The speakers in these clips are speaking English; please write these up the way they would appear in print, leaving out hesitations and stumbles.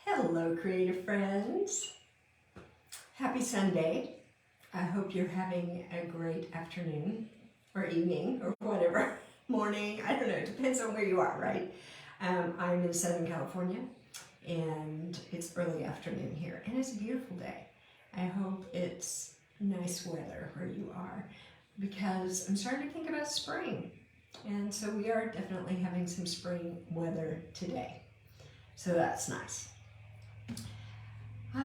Hello, creative friends. Happy Sunday. I hope you're having a great afternoon or evening or whatever, morning. I don't know, it depends on where you are, right? I'm in Southern California and it's early afternoon here and it's a beautiful day. I hope it's nice weather where you are because I'm starting to think about spring. And so we are definitely having some spring weather today. So that's nice.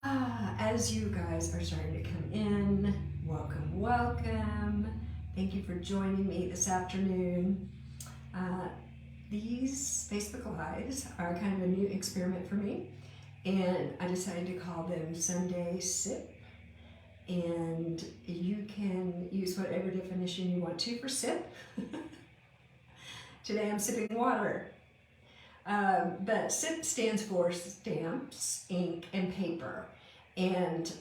As you guys are starting to come in, welcome. Thank you for joining me this afternoon. These Facebook Lives are kind of a new experiment for me, and I decided to call them Sunday Sip. And you can use whatever definition you want to for sip. Today I'm sipping water. But SIP stands for stamps, ink, and paper. And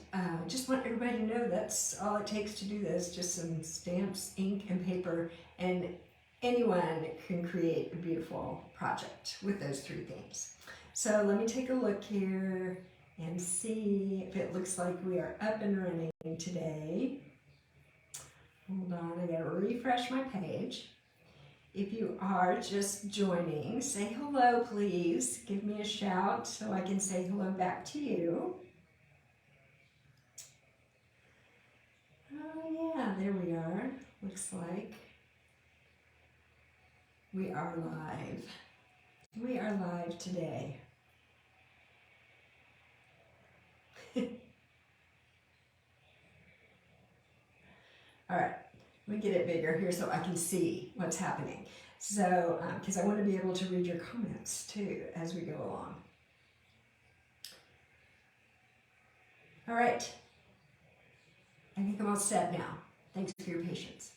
just want everybody to know that's all it takes to do this, just some stamps, ink, and paper. And anyone can create a beautiful project with those three things. So let me take a look here and see if it looks like we are up and running today. Hold on, I gotta refresh my page. If you are just joining, say hello, please. Give me a shout so I can say hello back to you. Oh yeah, there we are. Looks like we are live. We are live today. All right. Let me get it bigger here so I can see what's happening. So, because I want to be able to read your comments too as we go along. All right. I think I'm all set now. Thanks for your patience.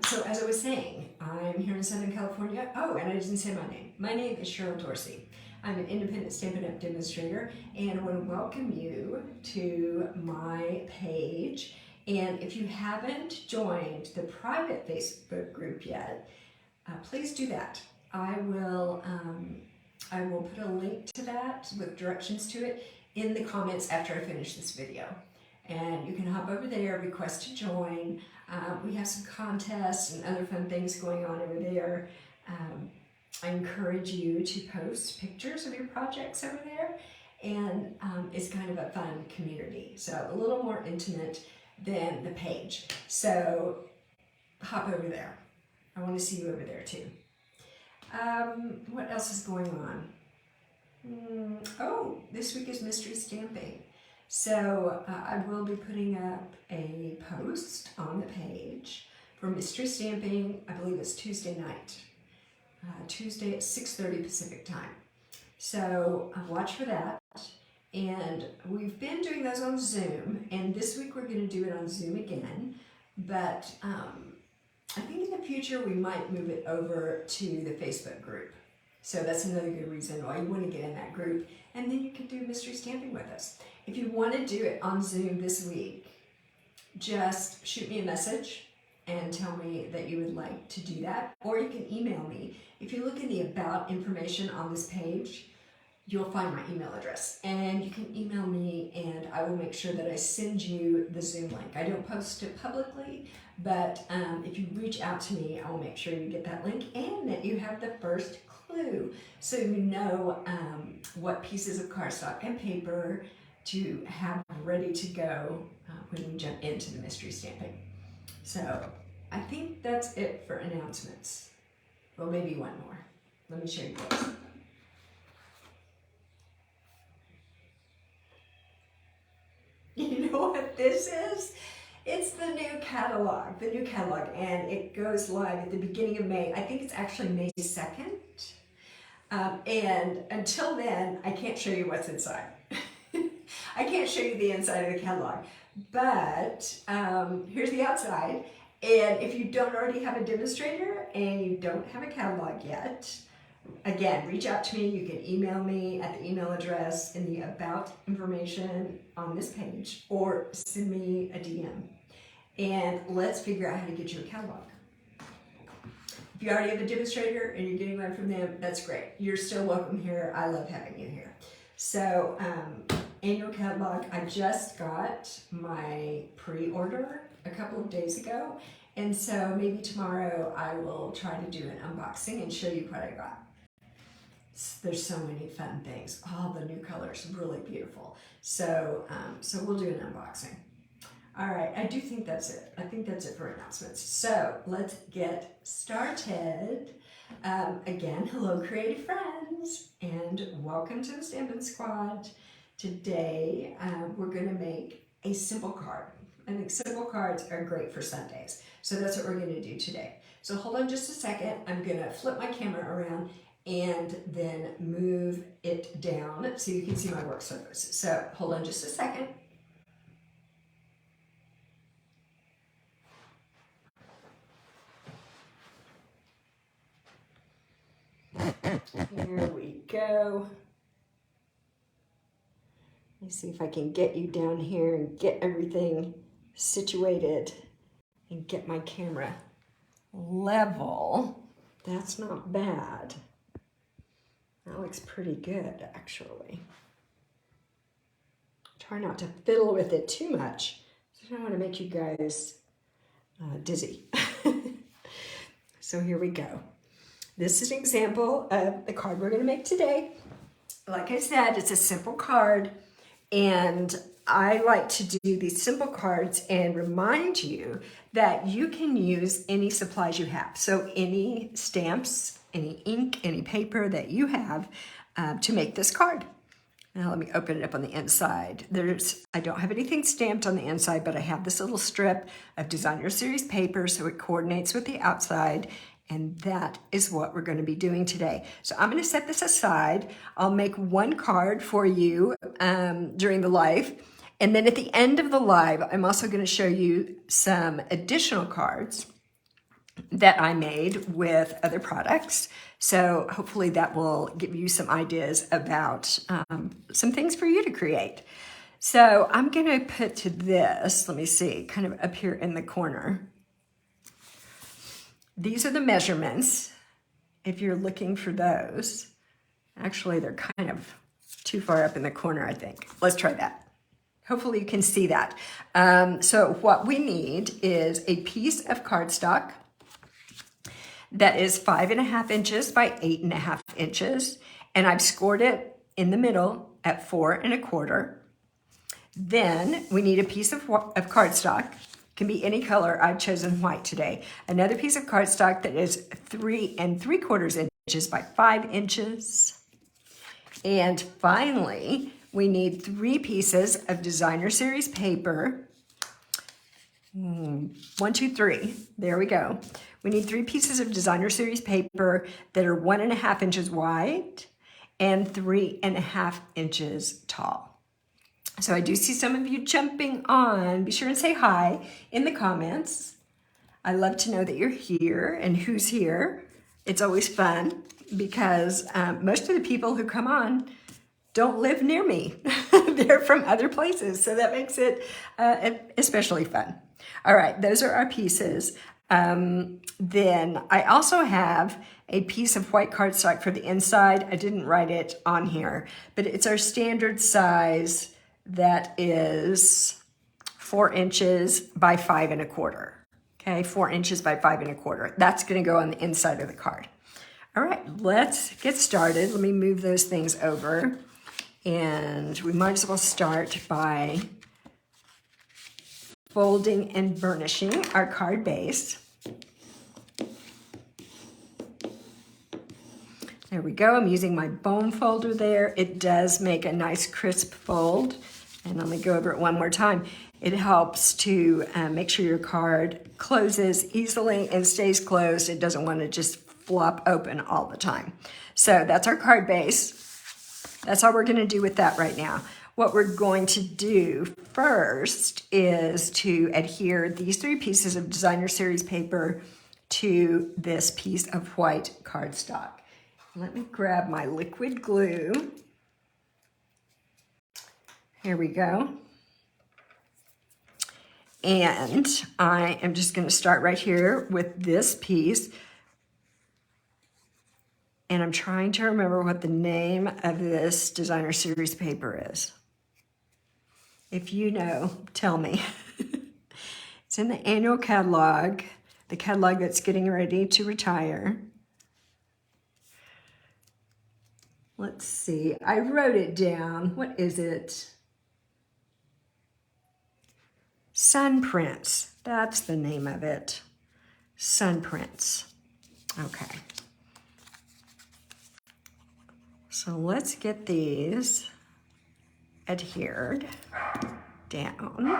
So as I was saying, I'm here in Southern California. Oh, and I didn't say my name. My name is Cheryl Dorsey. I'm an independent Stampin' Up! Demonstrator, and I want to welcome you to my page. And if you haven't joined the private Facebook group yet, please do that. I will put a link to that with directions to it in the comments after I finish this video. And you can hop over there, request to join. We have some contests and other fun things going on over there. I encourage you to post pictures of your projects over there. And it's kind of a fun community. So a little more intimate than the page. So hop over there. I want to see you over there too. What else is going on? Oh, this week is mystery stamping. So I will be putting up a post on the page for mystery stamping. I believe it's Tuesday night. Tuesday at 6:30 Pacific time. So watch for that. And we've been doing those on Zoom, and this week we're going to do it on Zoom again, but I think in the future we might move it over to the Facebook group. So that's another good reason why you want to get in that group, and then you can do mystery stamping with us. If you want to do it on Zoom this week, just shoot me a message and tell me that you would like to do that, or you can email me. If you look in the About information on this page, you'll find my email address, and you can email me and I will make sure that I send you the Zoom link. I don't post it publicly, but if you reach out to me, I will make sure you get that link and that you have the first clue so you know what pieces of cardstock and paper to have ready to go when we jump into the mystery stamping. So I think that's it for announcements. Well, maybe one more. Let me show you this. You know what this is? It's the new catalog, and it goes live at the beginning of May. I think it's actually May 2nd. And until then, I can't show you what's inside. I can't show you the inside of the catalog, but here's the outside. And if you don't already have a demonstrator and you don't have a catalog yet, again, reach out to me. You can email me at the email address in the About information on this page, or send me a DM. And let's figure out how to get you a catalog. If you already have a demonstrator and you're getting one from them, that's great. You're still welcome here. I love having you here. So annual catalog, I just got my pre-order a couple of days ago. And so maybe tomorrow I will try to do an unboxing and show you what I got. There's so many fun things. All the new colors, really beautiful. So, so we'll do an unboxing. All right, I do think that's it. I think that's it for announcements. So let's get started. Again, hello creative friends, and welcome to the Stampin' Squad. Today, we're gonna make a simple card. I think simple cards are great for Sundays. So that's what we're gonna do today. So hold on just a second. I'm gonna flip my camera around and then move it down so you can see my work surface. So hold on just a second. Here we go. Let me see if I can get you down here and get everything situated and get my camera level. That's not bad. That looks pretty good, actually. Try not to fiddle with it too much. I don't want to make you guys dizzy. So here we go. This is an example of the card we're going to make today. Like I said, it's a simple card, and I like to do these simple cards and remind you that you can use any supplies you have. So any stamps, any ink, any paper that you have to make this card. Now let me open it up on the inside. I don't have anything stamped on the inside, but I have this little strip of Designer Series paper, so it coordinates with the outside. And that is what we're going to be doing today. So I'm going to set this aside. I'll make one card for you during the live. And then at the end of the live, I'm also going to show you some additional cards that I made with other products. So hopefully that will give you some ideas about some things for you to create. So I'm going to put to this, let me see, kind of up here in the corner. These are the measurements, if you're looking for those. Actually, they're kind of too far up in the corner, I think. Let's try that. Hopefully you can see that. So what we need is a piece of cardstock that is 5.5 inches by 8.5 inches. And I've scored it in the middle at 4.25. Then we need a piece of cardstock. Can be any color. I've chosen white today. Another piece of cardstock that is 3.75 inches by 5 inches. And finally, we need 3 pieces of Designer Series paper. 1, 2, 3. There we go. We need 3 pieces of Designer Series paper that are 1.5 inches wide and 3.5 inches tall. So I do see some of you jumping on. Be sure and say hi in the comments. I love to know that you're here and who's here. It's always fun because most of the people who come on don't live near me. They're from other places, so that makes it especially fun. All right, those are our pieces. Then I also have a piece of white cardstock for the inside. I didn't write it on here, but it's our standard size. That is 4 inches by 5.25. Okay, 4 inches by 5.25. That's going to go on the inside of the card. All right, let's get started. Let me move those things over. And we might as well start by folding and burnishing our card base. There we go. I'm using my bone folder there. It does make a nice crisp fold. And let me go over it one more time. It helps to make sure your card closes easily and stays closed. It doesn't want to just flop open all the time. So that's our card base. That's all we're going to do with that right now. What we're going to do first is to adhere these 3 pieces of Designer Series paper to this piece of white cardstock. Let me grab my liquid glue. Here we go. And I am just going to start right here with this piece. And I'm trying to remember what the name of this designer series paper is. If you know, tell me. It's in the annual catalog, the catalog that's getting ready to retire. Let's see, I wrote it down. What is it? Sun Prints, that's the name of it. Sun Prints. Okay. So let's get these adhered down.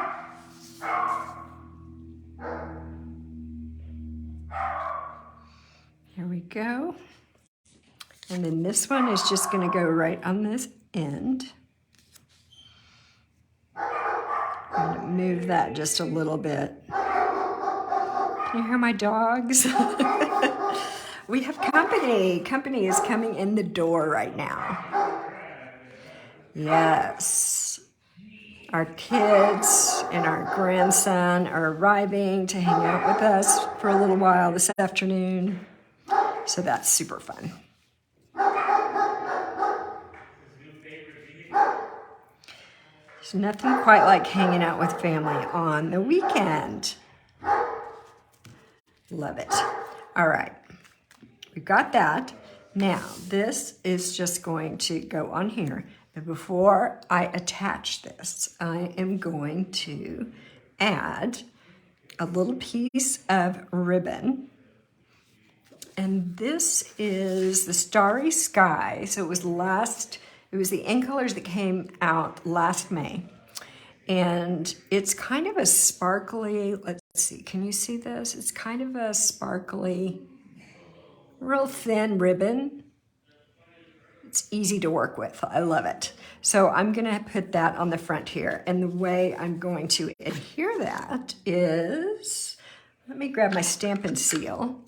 Here we go. And then this one is just going to go right on this end. I'm going to move that just a little bit. Can you hear my dogs? We have company. Company is coming in the door right now. Yes. Our kids and our grandson are arriving to hang out with us for a little while this afternoon. So that's super fun. There's nothing quite like hanging out with family on the weekend. Love it. All right. We've got that. Now, this is just going to go on here. And before I attach this, I am going to add a little piece of ribbon. And this is the Starry Sky. So it was the In Colors that came out last May. And it's kind of a sparkly, let's see, can you see this? It's kind of a sparkly, real thin ribbon. It's easy to work with. I love it. So I'm going to put that on the front here. And the way I'm going to adhere that is, let me grab my Stampin' seal.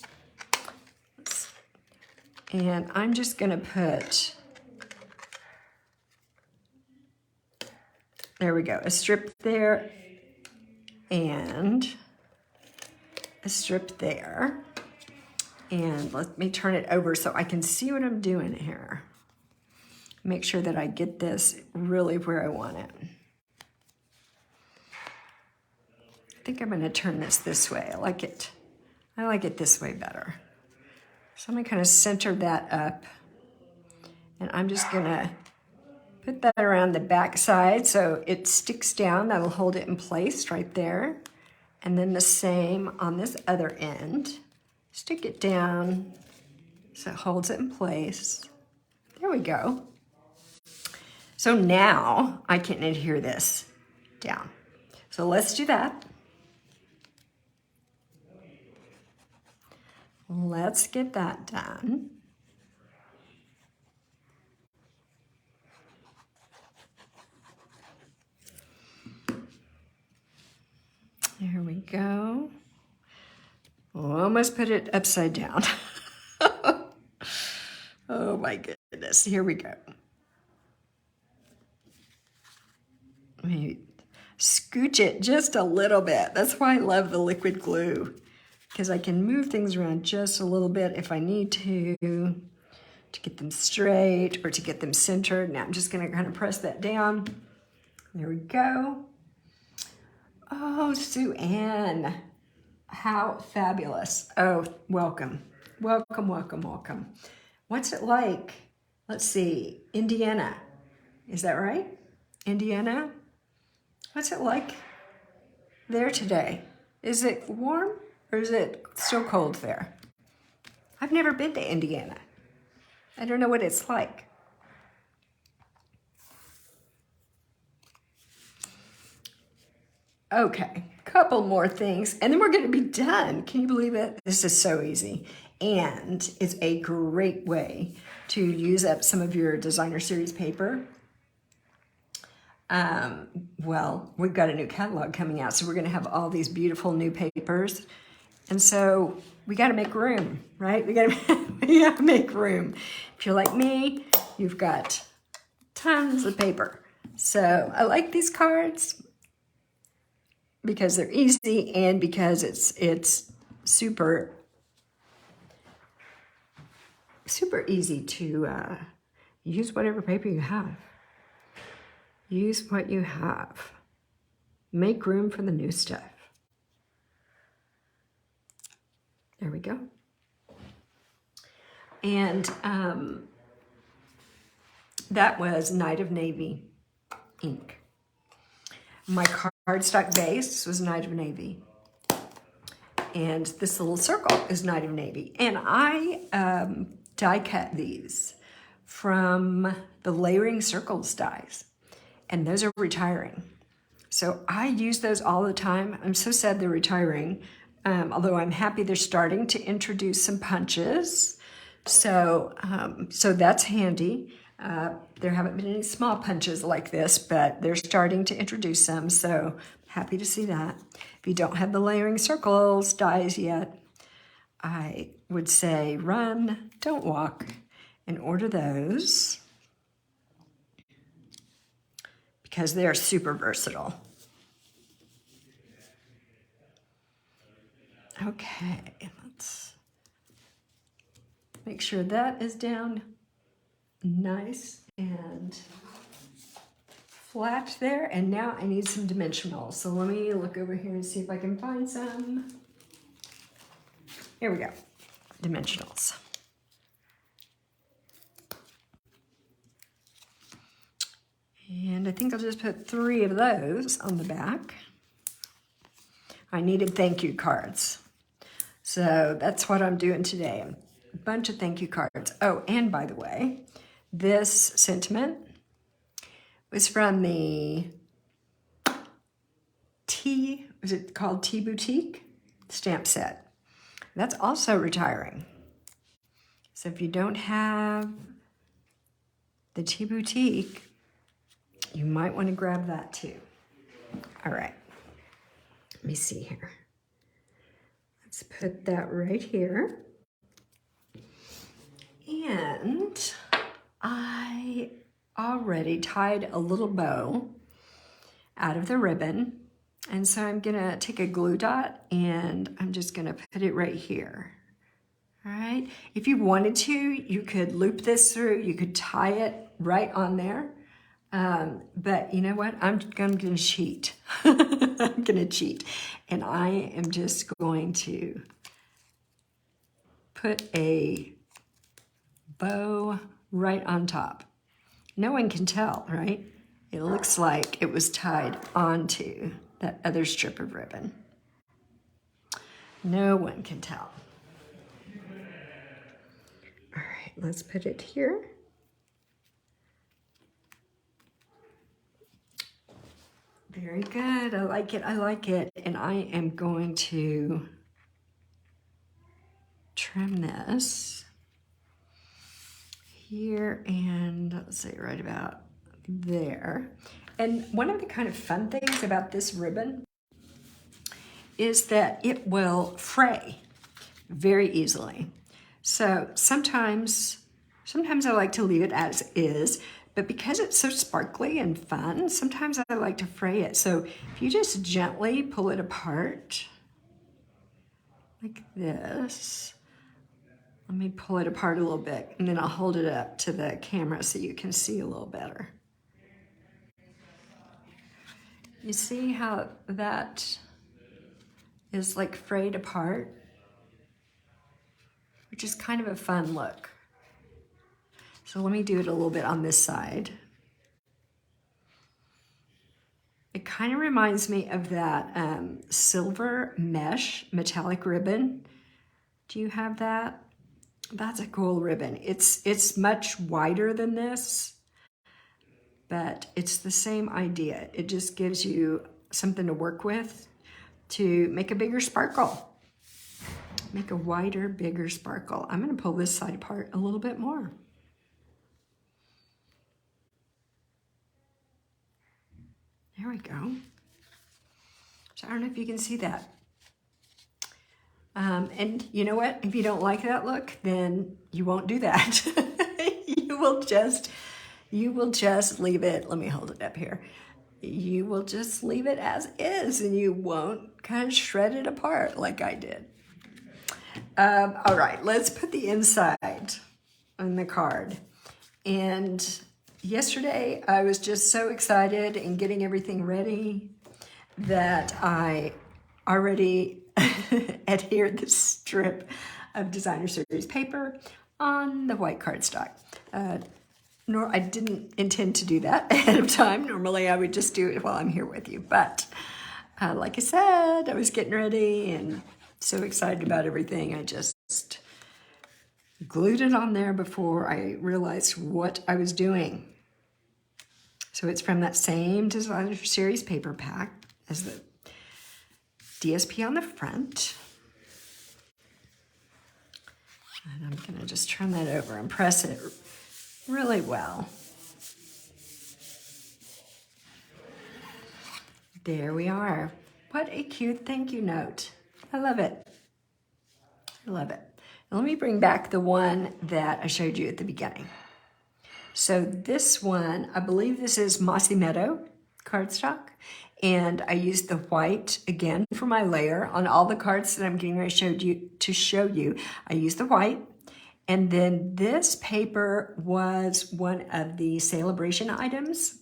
And I'm just going to put, there we go, a strip there and a strip there. And let me turn it over so I can see what I'm doing here. Make sure that I get this really where I want it. I think I'm going to turn this way. I like it this way better. So I'm going to kind of center that up. And I'm just going to put that around the back side so it sticks down. That'll hold it in place right there. And then the same on this other end. Stick it down so it holds it in place. There we go. So now I can adhere this down. So let's do that. Let's get that done. There we go. Almost put it upside down. Oh my goodness, here we go. Let me scooch it just a little bit. That's why I love the liquid glue, because I can move things around just a little bit if I need to get them straight or to get them centered. Now I'm just gonna kind of press that down. There we go. Oh, Sue Ann, how fabulous. Oh, welcome. Welcome, welcome, welcome. What's it like? Let's see, Indiana. Is that right? Indiana? What's it like there today? Is it warm or is it still cold there? I've never been to Indiana. I don't know what it's like. Okay, couple more things, and then we're going to be done. Can you believe it? This is so easy, and it's a great way to use up some of your designer series paper. Well, we've got a new catalog coming out, so we're going to have all these beautiful new papers, and so we got to make room, right? We got to make room. If you're like me, you've got tons of paper. So I like these cards because they're easy and because it's super super easy to use whatever paper you have. Use what you have. Make room for the new stuff. There we go. And that was Night of Navy ink. My cardstock base was Night of Navy. And this little circle is Night of Navy. And I die cut these from the Layering Circles dies. And those are retiring. So I use those all the time. I'm so sad they're retiring. Although I'm happy they're starting to introduce some punches. So that's handy. There haven't been any small punches like this, but they're starting to introduce some. So happy to see that. If you don't have the Layering Circles dies yet, I would say run, don't walk, and order those because they are super versatile. Okay, let's make sure that is down nice and flat there. And now I need some dimensionals. So let me look over here and see if I can find some. Here we go, dimensionals. And I think I'll just put 3 of those on the back. I needed thank you cards. So that's what I'm doing today. A bunch of thank you cards. Oh, and by the way, this sentiment was from the was it called Tea Boutique stamp set. That's also retiring. So if you don't have the Tea Boutique, you might want to grab that too. All right, let me see here. Let's put that right here. And I already tied a little bow out of the ribbon. And so I'm gonna take a glue dot and I'm just gonna put it right here. All right, if you wanted to, you could loop this through, you could tie it right on there. But you know what? I'm gonna cheat. I'm gonna cheat. And I am just going to put a bow right on top. No one can tell, right? It looks like it was tied onto that other strip of ribbon. No one can tell. All right, let's put it here. Very good, I like it, I like it. And I am going to trim this here and let's say right about there. And one of the kind of fun things about this ribbon is that it will fray very easily. So sometimes I like to leave it as is, but because it's so sparkly and fun, sometimes I like to fray it. So if you just gently pull it apart like this, let me pull it apart a little bit and then I'll hold it up to the camera so you can see a little better. You see how that is like frayed apart, which is kind of a fun look. So let me do it a little bit on this side. It kind of reminds me of that silver mesh metallic ribbon. Do you have that? That's a cool ribbon. It's much wider than this, but it's the same idea. It just gives you something to work with to make a bigger sparkle. Make a wider, bigger sparkle. I'm gonna pull this side apart a little bit more. There we go. So I don't know if you can see that. And you know what? If you don't like that look, then you won't do that. You will just leave it. Let me hold it up here. You will just leave it as is and you won't kind of shred it apart like I did. All right, let's put the inside on the card. And yesterday I was just so excited and getting everything ready that I already adhered the strip of designer series paper on the white cardstock. I didn't intend to do that ahead of time. Normally I would just do it while I'm here with you. But like I said, I was getting ready and so excited about everything. I just glued it on there before I realized what I was doing. So it's from that same designer series paper pack as the DSP on the front. And I'm gonna just turn that over and press it really well. There we are. What a cute thank you note. I love it. I love it. Now let me bring back the one that I showed you at the beginning. So this one, I believe this is Mossy Meadow cardstock. And I used the white again for my layer on all the cards that I'm getting ready to show you. I used the white. And then this paper was one of the celebration items,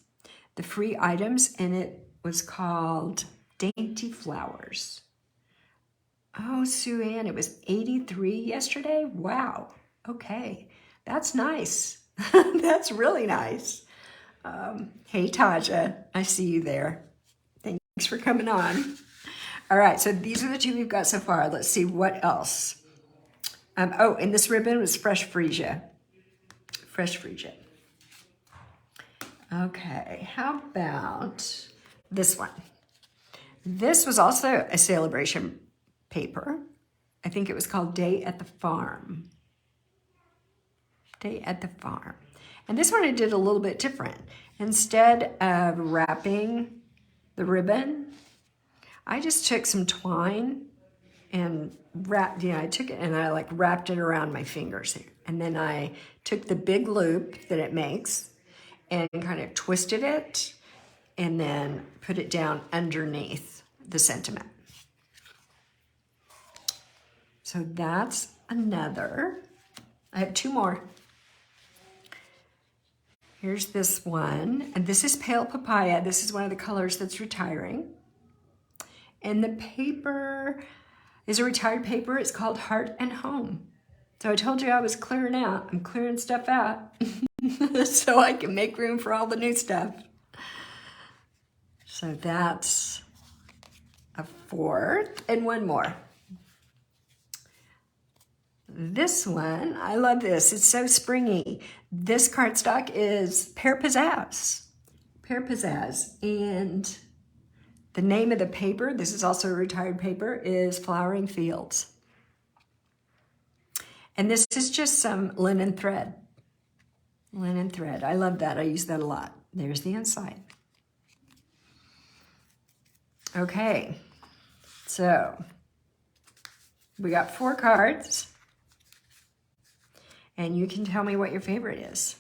the free items, and it was called Dainty Flowers. Oh, Sue Ann, it was 83 yesterday? Wow. Okay, that's nice. That's really nice. Hey, Taja, I see you there. Thanks for coming on. All right, so these are the two we've got so far. Let's see what else. Oh, and this ribbon was Fresh Freesia. Fresh Freesia. Okay, how about this one? This was also a celebration paper. I think it was called Day at the Farm. Day at the Farm. And this one I did a little bit different. Instead of wrapping the ribbon, I just took some twine and I took it and I like wrapped it around my fingers here. And then I took the big loop that it makes and kind of twisted it and then put it down underneath the sentiment. So that's another. I have two more. Here's this one, and this is Pale Papaya. This is one of the colors that's retiring. And the paper is a retired paper. It's called Heart and Home. So I told you I was clearing out. I'm clearing stuff out so I can make room for all the new stuff. So that's a fourth and one more. This one, I love this. It's so springy. This cardstock is Pear Pizzazz. Pear Pizzazz. And the name of the paper, this is also a retired paper, is Flowering Fields. And this is just some linen thread. Linen thread. I love that. I use that a lot. There's the inside. Okay. So we got 4 cards. And you can tell me what your favorite is.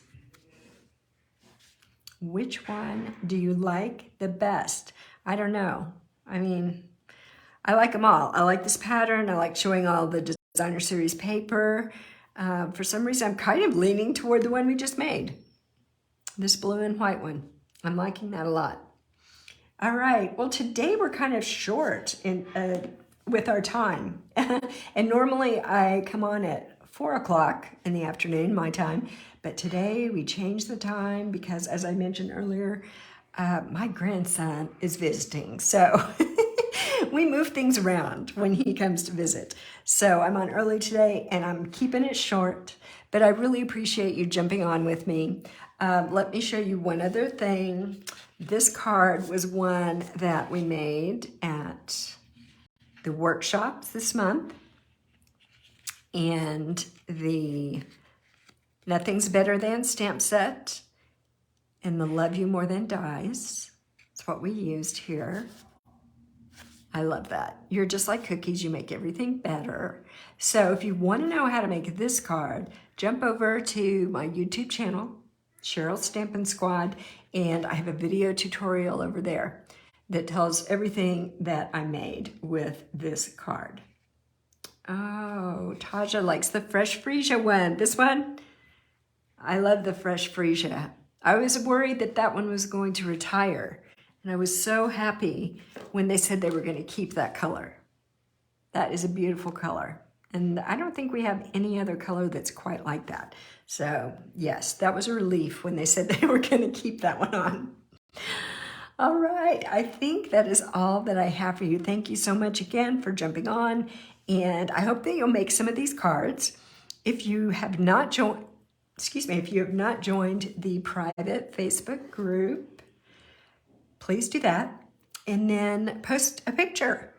Which one do you like the best? I don't know. I mean, I like them all. I like this pattern. I like showing all the designer series paper. For some reason, I'm kind of leaning toward the one we just made. This blue and white one. I'm liking that a lot. All right. Well, today we're kind of short with our time. And normally I come on at 4 o'clock in the afternoon, my time. But today we changed the time because, as I mentioned earlier, my grandson is visiting. So we move things around when he comes to visit. So I'm on early today and I'm keeping it short, but I really appreciate you jumping on with me. Let me show you one other thing. This card was one that we made at the workshops this month. And the Nothing's Better Than stamp set and the Love You More Than Dies. That's what we used here. I love that. You're just like cookies. You make everything better. So if you want to know how to make this card, jump over to my YouTube channel, Cheryl Stampin' Squad, and I have a video tutorial over there that tells everything that I made with this card. Oh, Taja likes the Fresh Freesia one. This one? I love the fresh freesia. I was worried that that one was going to retire, and I was so happy when they said they were going to keep that color. That is a beautiful color, and I don't think we have any other color that's quite like that. So yes, that was a relief when they said they were going to keep that one on. All right, I think that is all that I have for you. Thank you so much again for jumping on, and I hope that you'll make some of these cards. If you have not joined, if you have not joined the private Facebook group, please do that, and then post a picture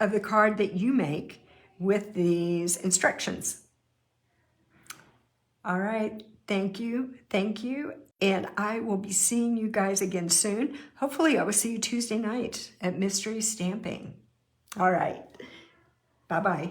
of the card that you make with these instructions. All right, thank you, and I will be seeing you guys again soon. Hopefully I will see you Tuesday night at Mystery Stamping. All right, bye-bye.